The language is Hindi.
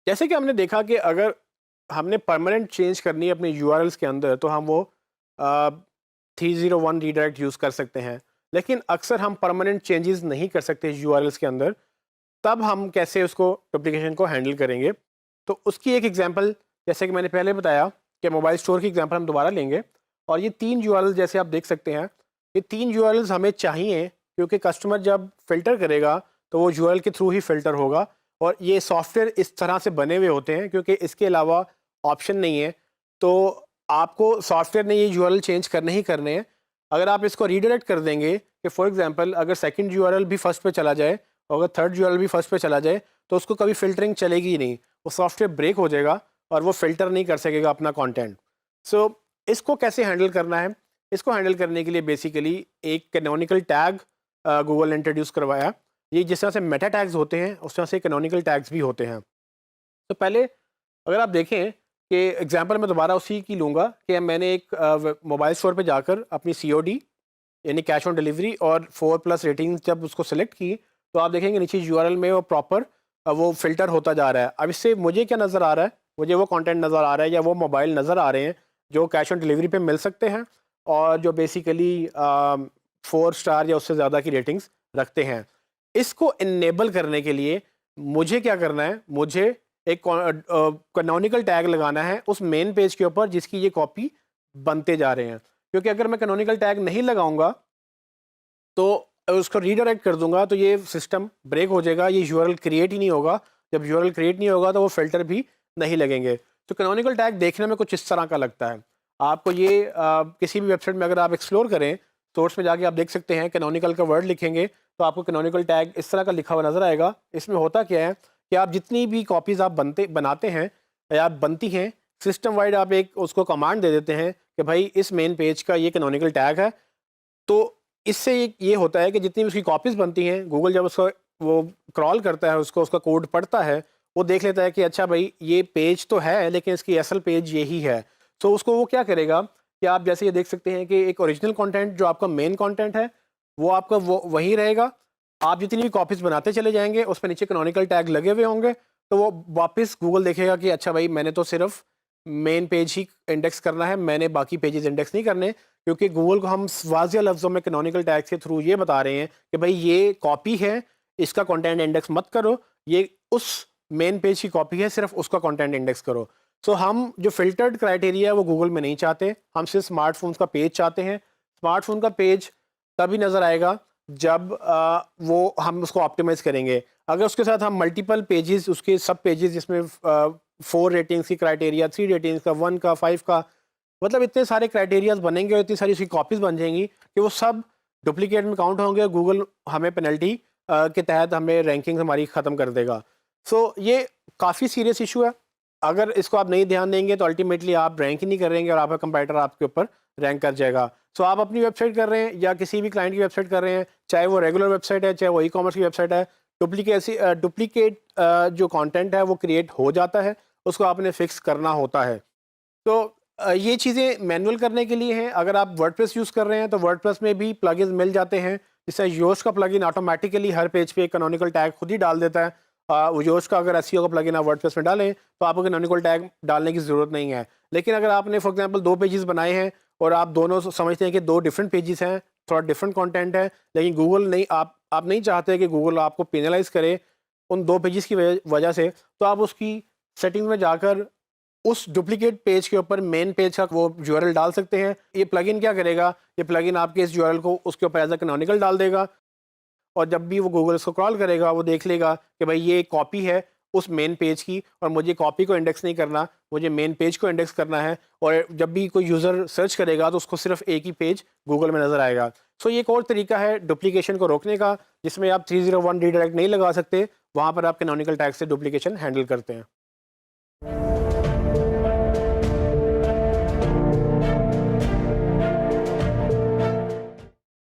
जैसे कि हमने देखा कि अगर हमने परमानेंट चेंज करनी है अपने यूआरएल्स के अंदर तो हम वो 301 रीडायरेक्ट यूज़ कर सकते हैं। लेकिन अक्सर हम परमानेंट चेंजेस नहीं कर सकते यूआरएल्स के अंदर, तब हम कैसे उसको डुप्लीकेशन को हैंडल करेंगे। तो उसकी एक एग्जांपल जैसे कि मैंने पहले बताया कि मोबाइल स्टोर की एग्जांपल हम दोबारा लेंगे। और ये 3 यूआरएल जैसे आप देख सकते हैं, ये 3 यूआरएल्स हमें चाहिए क्योंकि कस्टमर जब फ़िल्टर करेगा तो वो यूआरएल के थ्रू ही फ़िल्टर होगा। और ये सॉफ्टवेयर इस तरह से बने हुए होते हैं क्योंकि इसके अलावा ऑप्शन नहीं है। तो आपको सॉफ्टवेयर ने ये यूआरएल चेंज करने ही करने हैं। अगर आप इसको रीडायरेक्ट कर देंगे कि फॉर एग्जांपल अगर सेकंड यूआरएल भी फर्स्ट पे चला जाए और अगर थर्ड यूआरएल भी फर्स्ट पे चला जाए तो उसको कभी फ़िल्टरिंग चलेगी ही नहीं। वो सॉफ्टवेयर ब्रेक हो जाएगा और वो फ़िल्टर नहीं कर सकेगा अपना कंटेंट। सो इसको कैसे हैंडल करना है? इसको हैंडल करने के लिए बेसिकली एक कैनोनिकल टैग गूगल ने इंट्रोड्यूस करवाया। ये जिस तरह से मेटा टैग्स होते हैं उस तरह से कैनोनिकल टैग्स भी होते हैं। तो पहले अगर आप देखें कि एग्जांपल मैं दोबारा उसी की लूँगा कि मैंने एक मोबाइल स्टोर पे जाकर अपनी सीओडी यानी कैश ऑन डिलीवरी और 4+ रेटिंग जब उसको सेलेक्ट की, तो आप देखेंगे नीचे यूआरएल में वो प्रॉपर वो फ़िल्टर होता जा रहा है। अब इससे मुझे क्या नज़र आ रहा है, मुझे वो कंटेंट नज़र आ रहा है या वो मोबाइल नज़र आ रहे हैं जो कैश ऑन डिलीवरी पे मिल सकते हैं और जो बेसिकली 4 स्टार या उससे ज़्यादा की रेटिंग्स रखते हैं। इसको इनेबल करने के लिए मुझे क्या करना है, मुझे एक कैनोनिकल टैग लगाना है उस मेन पेज के ऊपर जिसकी ये कॉपी बनते जा रहे हैं। क्योंकि अगर मैं कैनोनिकल टैग नहीं लगाऊंगा तो उसको रीडायरेक्ट कर दूंगा तो ये सिस्टम ब्रेक हो जाएगा, ये यूआरएल क्रिएट ही नहीं होगा। जब यूआरएल क्रिएट नहीं होगा तो वो फिल्टर भी नहीं लगेंगे। तो कैनोनिकल टैग देखने में कुछ इस तरह का लगता है। आपको ये किसी भी वेबसाइट में अगर आप एक्सप्लोर करें, सोर्स में जाके आप देख सकते हैं कैनोनिकल का वर्ड लिखेंगे तो आपको कैनोनिकल टैग इस तरह का लिखा हुआ नजर आएगा। इसमें होता क्या है कि आप जितनी भी कॉपीज़ आप बनाते हैं या बनती हैं, सिस्टम वाइड आप एक उसको कमांड दे देते हैं कि भाई इस मेन पेज का ये कैनोनिकल टैग है। तो इससे ये होता है कि जितनी भी उसकी कॉपीज़ बनती हैं, गूगल जब उसको वो क्रॉल करता है, उसको उसका कोड पढ़ता है, वो देख लेता है कि अच्छा भाई ये पेज तो है लेकिन इसकी असल पेज यही है। तो उसको वो क्या करेगा कि आप जैसे ये देख सकते हैं कि एक ओरिजिनल कंटेंट जो आपका मेन कंटेंट है वो आपका वो वही रहेगा। आप जितनी भी कॉपीज़ बनाते चले जाएंगे उस पर नीचे कैनोनिकल टैग लगे हुए होंगे, तो वो वापस गूगल देखेगा कि अच्छा भाई मैंने तो सिर्फ मेन पेज ही इंडेक्स करना है, मैंने बाकी पेजेस इंडेक्स नहीं करने। क्योंकि गूगल को हम वाज़िया लफ्ज़ों में कैनोनिकल टैग्स के थ्रू ये बता रहे हैं कि भाई ये कॉपी है, इसका कंटेंट इंडेक्स मत करो, ये उस मेन पेज की कॉपी है, सिर्फ उसका कंटेंट इंडेक्स करो। सो हम जो फ़िल्टर्ड क्राइटेरिया है वो गूगल में नहीं चाहते, हम सिर्फ स्मार्टफ़ोन्स का पेज चाहते हैं। स्मार्टफ़ोन का पेज तभी नज़र आएगा जब वो हम उसको ऑप्टिमाइज़ करेंगे। अगर उसके साथ हम मल्टीपल पेजेस उसके सब पेजेस जिसमें 4 रेटिंग्स की क्राइटेरिया, 3 रेटिंग्स का, 1 का, 5 का, मतलब इतने सारे क्राइटेरियाज बनेंगे और इतनी सारी उसकी कॉपीज़ बन जाएंगी कि वो सब डुप्लीकेट में काउंट होंगे और गूगल हमें पेनल्टी के तहत हमें रैंकिंग हमारी ख़त्म कर देगा। सो ये काफ़ी सीरियस इशू है। अगर इसको आप नहीं ध्यान देंगे तो अल्टीमेटली आप रैंक ही नहीं करेंगे और आपका कंपैरेटर आपके ऊपर रैंक कर जाएगा। सो आप अपनी वेबसाइट कर रहे हैं या किसी भी क्लाइंट की वेबसाइट कर रहे हैं, चाहे वो रेगुलर वेबसाइट है, चाहे वो ई-कॉमर्स की वेबसाइट है, डुप्लीकेट जो कंटेंट है वो क्रिएट हो जाता है, उसको आपने फिक्स करना होता है। तो ये चीज़ें मैनुअल करने के लिए हैं। अगर आप वर्डप्रेस यूज़ कर रहे हैं तो वर्डप्रेस में भी प्लगइन्स मिल जाते हैं। जैसे योस्ट का प्लगइन ऑटोमेटिकली हर पेज पे कैनोनिकल टैग खुद ही डाल देता है। योस्ट का अगर एसईओ का प्लगइन आप वर्डप्रेस में डालें तो आपको कैनोनिकल टैग डालने की ज़रूरत नहीं है। लेकिन अगर आपने फॉर एग्जांपल 2 पेजेस बनाए हैं और आप दोनों समझते हैं कि 2 डिफरेंट पेजेस हैं, थोड़ा डिफरेंट कंटेंट है, लेकिन गूगल नहीं आप नहीं चाहते कि गूगल आपको पेनलाइज़ करे उन 2 पेजेस की वजह से, तो आप उसकी सेटिंग में जाकर उस डुप्लीकेट पेज के ऊपर मेन पेज का वो यूआरएल डाल सकते हैं। ये प्लगइन क्या करेगा, ये प्लगइन आपके इस यूआरएल को उसके ऊपर एज अ कैनोनिकल डाल देगा और जब भी वो गूगल इसको क्रॉल करेगा वो देख लेगा कि भाई ये कॉपी है उस मेन पेज की और मुझे कॉपी को इंडेक्स नहीं करना, मुझे मेन पेज को इंडेक्स करना है। और जब भी कोई यूज़र सर्च करेगा तो उसको सिर्फ एक ही पेज गूगल में नज़र आएगा। सो ये एक और तरीका है डुप्लीकेशन को रोकने का, जिसमें आप 301 रीडायरेक्ट नहीं लगा सकते, वहाँ पर आप कैनोनिकल टैग से डुप्लीकेशन हैंडल करते हैं।